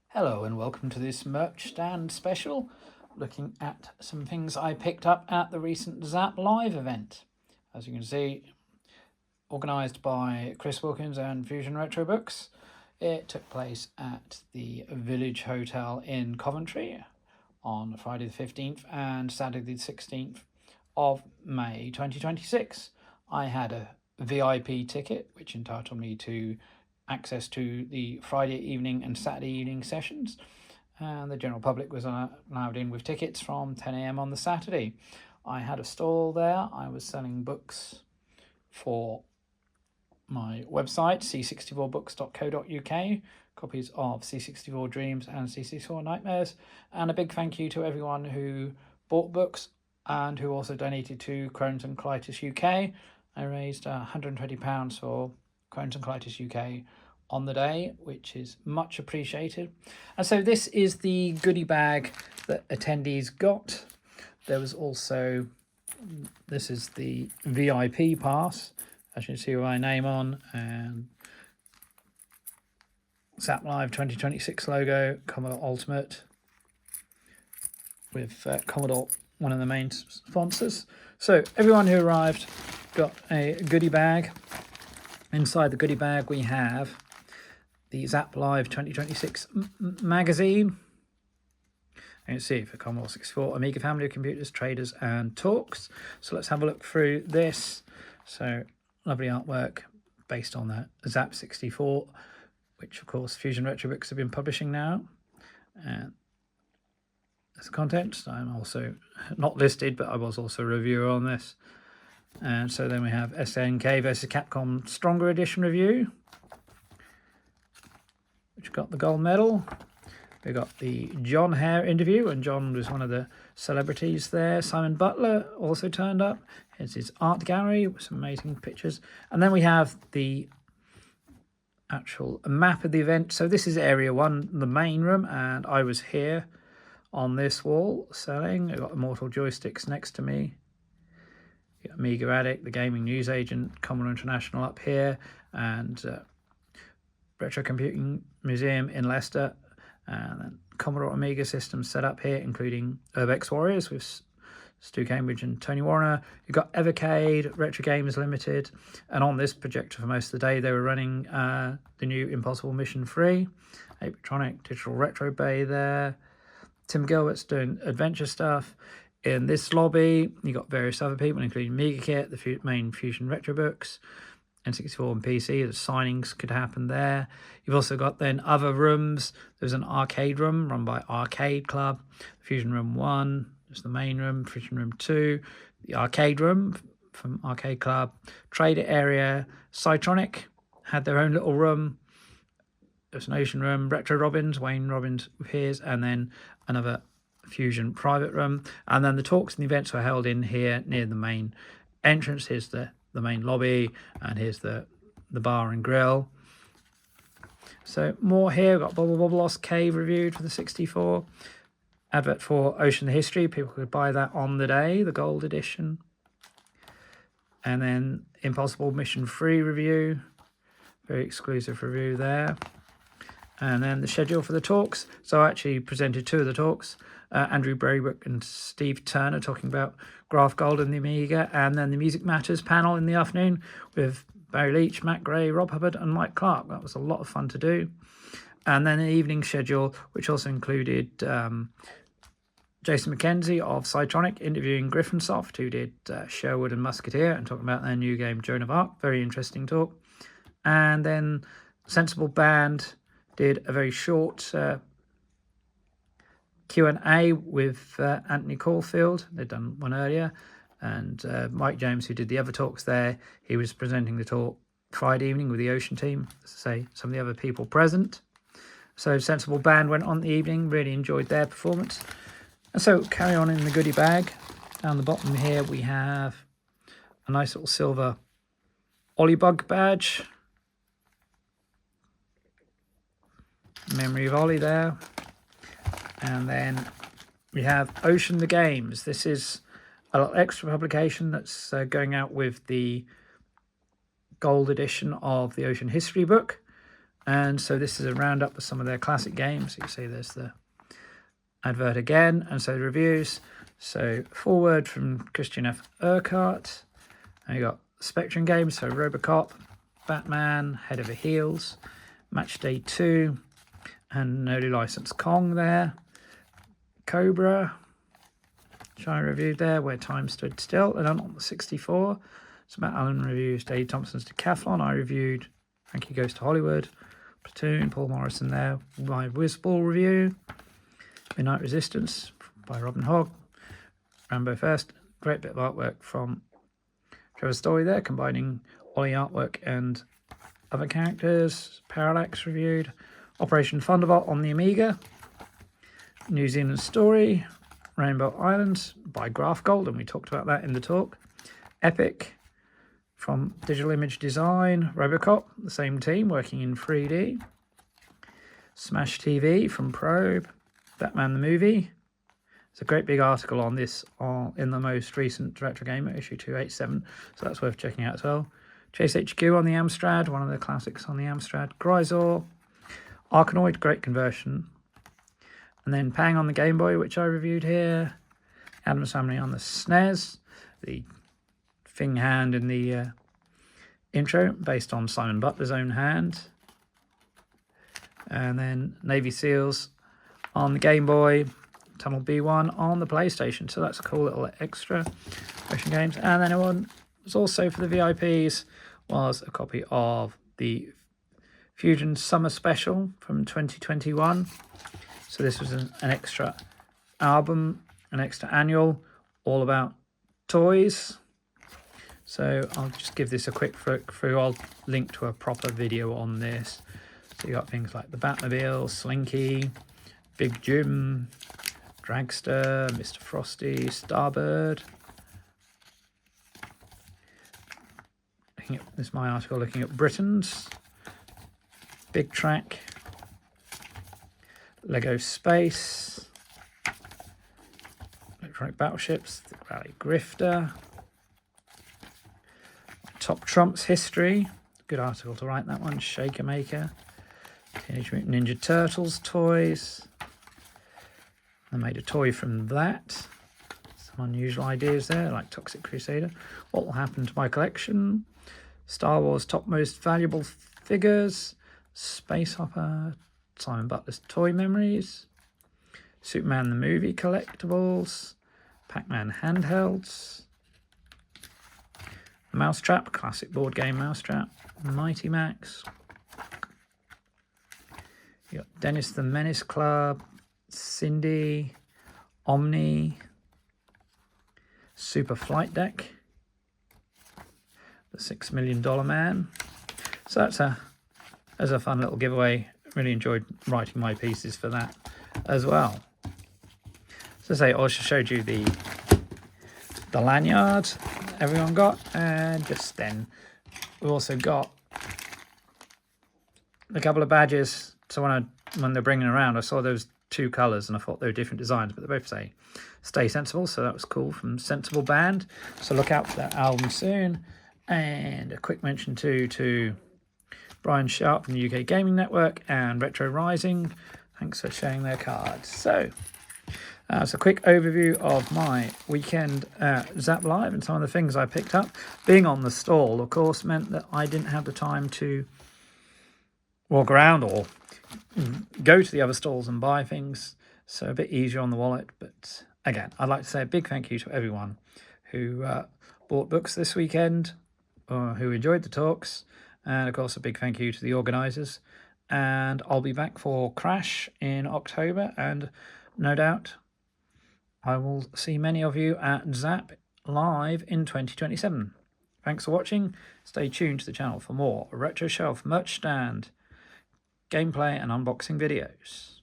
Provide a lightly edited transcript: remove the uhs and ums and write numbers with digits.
Hello and welcome to this merch stand special, looking at some things I picked up at the recent ZZAP live event. As you can see, organised by Chris Wilkins and Fusion Retro Books. It took place at the Village Hotel in Coventry on Friday the 15th and Saturday the 16th of May 2026. I had a VIP ticket which entitled me to access to the Friday evening and Saturday evening sessions, and the general public was allowed in with tickets from 10 AM on the Saturday. I had a stall there. I was selling books for my website, c64books.co.uk, copies of C64 Dreams and C64 Nightmares, and a big thank you to everyone who bought books and who also donated to Crohn's and Colitis UK. I raised £120 for Crohn's and Colitis UK on the day, which is much appreciated. And so this is the goodie bag that attendees got. There was also, this is the VIP pass, as you can see with my name on, and ZZAP Live 2026 logo, Commodore Ultimate, with Commodore, one of the main sponsors. So everyone who arrived got a goodie bag. Inside the goodie bag we have the ZZAP Live 2026 magazine. You can see for Commodore 64, Amiga family of computers, traders and talks. So let's have a look through this. So lovely artwork based on that ZZAP 64, which of course Fusion Retro Books have been publishing now. And that's the content. I'm also not listed, but I was also a reviewer on this. And so then we have SNK versus Capcom Stronger Edition review, which got the gold medal. We got the John Hare interview, and John was one of the celebrities there. Simon Butler also turned up. Here's his art gallery with some amazing pictures. And then we have the actual map of the event. So this is Area 1, the main room, and I was here on this wall selling. I've got Immortal joysticks next to me. Amiga Addict, the Gaming News Agent, Commodore International up here, and Retro Computing Museum in Leicester, and then Commodore Amiga systems set up here, including Urbex Warriors with Stu Cambridge and Tony Warner. You've got Evercade, Retro Games Limited, and on this projector for most of the day they were running the new Impossible Mission 3, Apetronic Digital Retro Bay there. Tim Gilbert's doing adventure stuff. In this lobby, you got various other people, including MegaKit, the main Fusion Retro Books, N64 and PC. The signings could happen there. You've also got then other rooms. There's an arcade room run by Arcade Club, Fusion Room 1, there's the main room, Fusion Room 2, the arcade room from Arcade Club, trader area, Cytronic had their own little room. There's an Ocean Room, Retro Robbins, Wayne Robbins with his, and then another Fusion private room. And then the talks and the events were held in here near the main entrance. Here's the main lobby, and here's the bar and grill. So more here. We've got Bobble Bobble Lost Cave reviewed for the 64. Advert for Ocean History. People could buy that on the day, the gold edition. And then Impossible Mission 3 review. Very exclusive review there. And then the schedule for the talks. So I actually presented two of the talks. Andrew Braybrooke and Steve Turner talking about Graph Gold and the Amiga. And then the Music Matters panel in the afternoon with Barry Leach, Matt Gray, Rob Hubbard and Mike Clark. That was a lot of fun to do. And then an evening schedule, which also included Jason McKenzie of Cytronic interviewing Griffinsoft, who did Sherwood and Musketeer, and talking about their new game, Joan of Arc. Very interesting talk. And then Sensible Band did a very short Q&A with Anthony Caulfield. They'd done one earlier. And Mike James, who did the other talks there, he was presenting the talk Friday evening with the Ocean team, to say some of the other people present. So Sensible Band went on the evening, really enjoyed their performance. And so carry on in the goodie bag. Down the bottom here we have a nice little silver Olibug badge. Memory of Ollie there. And then we have Ocean the Games. This is a little extra publication that's going out with the gold edition of the Ocean History book. And so this is a roundup of some of their classic games. You see there's the advert again, and so the reviews. So forward from Christian F. Urquhart. And you got Spectrum games, so Robocop, Batman, Head Over Heels, Match Day 2, and newly licensed Kong there. Cobra, which I reviewed there, Where Time Stood Still, and on the 64. So Matt Allen reviews Dave Thompson's Decathlon. I reviewed Frankie Goes to Hollywood, Platoon, Paul Morrison there. My Whizball review, Midnight Resistance by Robin Hogg, Rambo First. Great bit of artwork from Trevor Story there, combining Ollie artwork and other characters. Parallax reviewed. Operation Thunderbolt on the Amiga. New Zealand Story, Rainbow Islands by Graph Gold, and we talked about that in the talk. Epic from Digital Image Design, Robocop, the same team working in 3D. Smash TV from Probe, Batman the Movie. There's a great big article on this in the most recent Retro Gamer, issue 287, so that's worth checking out as well. Chase HQ on the Amstrad, one of the classics on the Amstrad. Grisor, Arkanoid, great conversion. And then Pang on the Game Boy, which I reviewed here. Adam's Family on the SNES. The thing hand in the intro, based on Simon Butler's own hand. And then Navy SEALs on the Game Boy. Tunnel B1 on the PlayStation. So that's a cool little extra Russian games. And then one was also for the VIPs was a copy of the Fusion Summer Special from 2021. So this was an extra album, an extra annual, all about toys. So I'll just give this a quick flick through. I'll link to a proper video on this. So you got things like the Batmobile, Slinky, Big Jim, Dragster, Mr. Frosty, Starbird. This is my article looking at Britons, Big Track, Lego Space, Electronic Battleships, the Rally Grifter, Top Trumps History, good article to write that one, Shaker Maker, Teenage Mutant Ninja Turtles toys. I made a toy from that. Some unusual ideas there, like Toxic Crusader. What will happen to my collection? Star Wars Top Most Valuable Figures, Space Hopper, Simon Butler's Toy Memories, Superman the Movie Collectibles, Pac-Man Handhelds, Mousetrap, classic board game Mousetrap, Mighty Max. You got Dennis the Menace Club, Cindy, Omni, Super Flight Deck, the $6 Million Man. So that's a fun little giveaway. Really enjoyed writing my pieces for that as well. So I say, I also showed you the lanyard everyone got, and just then we also got a couple of badges. So when they're bringing around, I saw those two colours and I thought they were different designs, but they both say Stay Sensible, so that was cool, from Sensible Band. So look out for that album soon. And a quick mention to Brian Sharp from the UK Gaming Network and Retro Rising. Thanks for sharing their cards. So it's a quick overview of my weekend at ZZAP Live and some of the things I picked up. Being on the stall, of course, meant that I didn't have the time to walk around or go to the other stalls and buy things, so a bit easier on the wallet. But again, I'd like to say a big thank you to everyone who bought books this weekend, or who enjoyed the talks, and of course a big thank you to the organisers. And I'll be back for Crash in October, and no doubt I will see many of you at ZZAP Live in 2027. Thanks for watching. Stay tuned to the channel for more Retro Shelf merch stand, gameplay and unboxing videos.